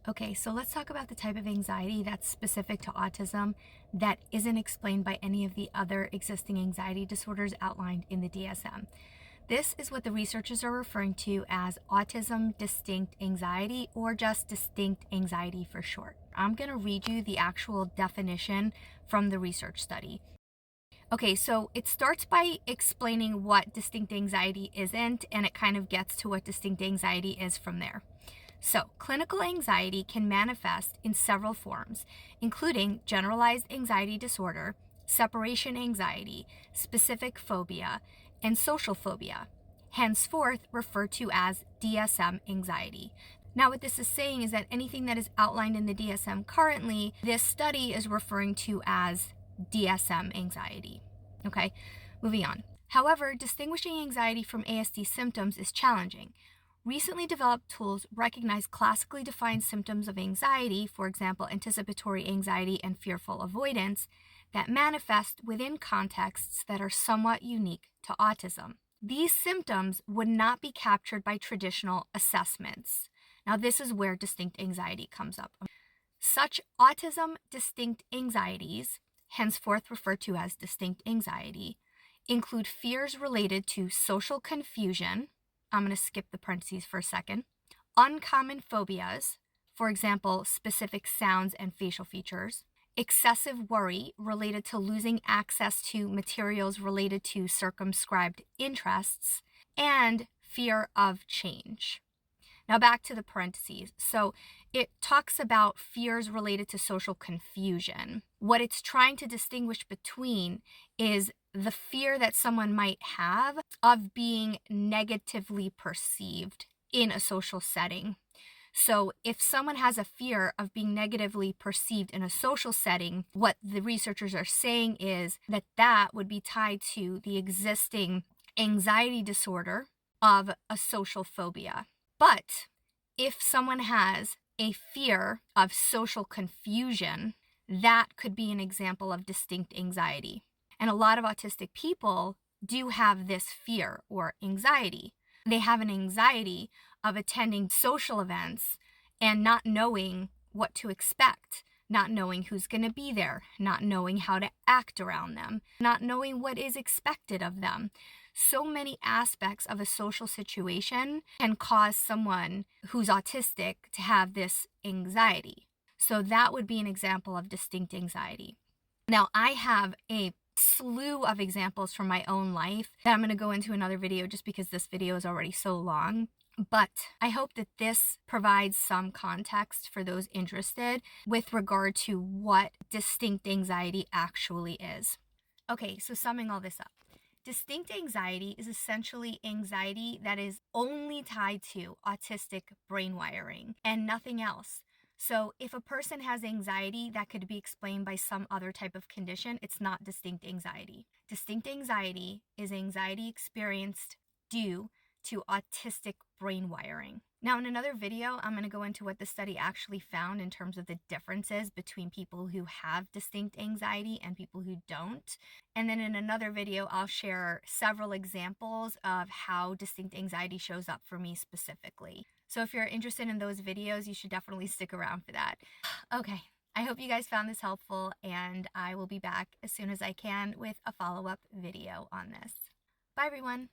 Okay, so let's talk about the type of anxiety that's specific to autism that isn't explained by any of the other existing anxiety disorders outlined in the DSM. This is what the researchers are referring to as autism distinct anxiety, or just distinct anxiety for short. I'm going to read you the actual definition from the research study. Okay, so it starts by explaining what distinct anxiety isn't, and it kind of gets to what distinct anxiety is from there. So, clinical anxiety can manifest in several forms, including generalized anxiety disorder, separation anxiety, specific phobia, and social phobia, henceforth referred to as DSM anxiety. Now, what this is saying is that anything that is outlined in the DSM currently, this study is referring to as DSM anxiety. Okay, moving on. However, distinguishing anxiety from ASD symptoms is challenging. Recently developed tools recognize classically defined symptoms of anxiety, for example, anticipatory anxiety and fearful avoidance, that manifest within contexts that are somewhat unique to autism. These symptoms would not be captured by traditional assessments. Now, this is where distinct anxiety comes up. Such autism distinct anxieties, henceforth referred to as distinct anxiety, include fears related to social confusion. I'm going to skip the parentheses for a second. Uncommon phobias, for example, specific sounds and facial features. Excessive worry related to losing access to materials related to circumscribed interests. And fear of change. Now back to the parentheses. So it talks about fears related to social confusion. What it's trying to distinguish between is the fear that someone might have of being negatively perceived in a social setting. So if someone has a fear of being negatively perceived in a social setting, what the researchers are saying is that that would be tied to the existing anxiety disorder of a social phobia. But if someone has a fear of social confusion, that could be an example of distinct anxiety. And a lot of autistic people do have this fear or anxiety. They have an anxiety of attending social events and not knowing what to expect, not knowing who's going to be there, not knowing how to act around them, not knowing what is expected of them. So many aspects of a social situation can cause someone who's autistic to have this anxiety. So that would be an example of distinct anxiety. Now, I have a slew of examples from my own life that I'm going to go into another video just because this video is already so long. But I hope that this provides some context for those interested with regard to what distinct anxiety actually is. Okay, so summing all this up. Distinct anxiety is essentially anxiety that is only tied to autistic brain wiring and nothing else. So if a person has anxiety that could be explained by some other type of condition, it's not distinct anxiety. Distinct anxiety is anxiety experienced due to autistic brain wiring. Now, in another video, I'm going to go into what the study actually found in terms of the differences between people who have distinct anxiety and people who don't. And then in another video, I'll share several examples of how distinct anxiety shows up for me specifically. So if you're interested in those videos, you should definitely stick around for that. Okay, I hope you guys found this helpful, and I will be back as soon as I can with a follow-up video on this. Bye, everyone.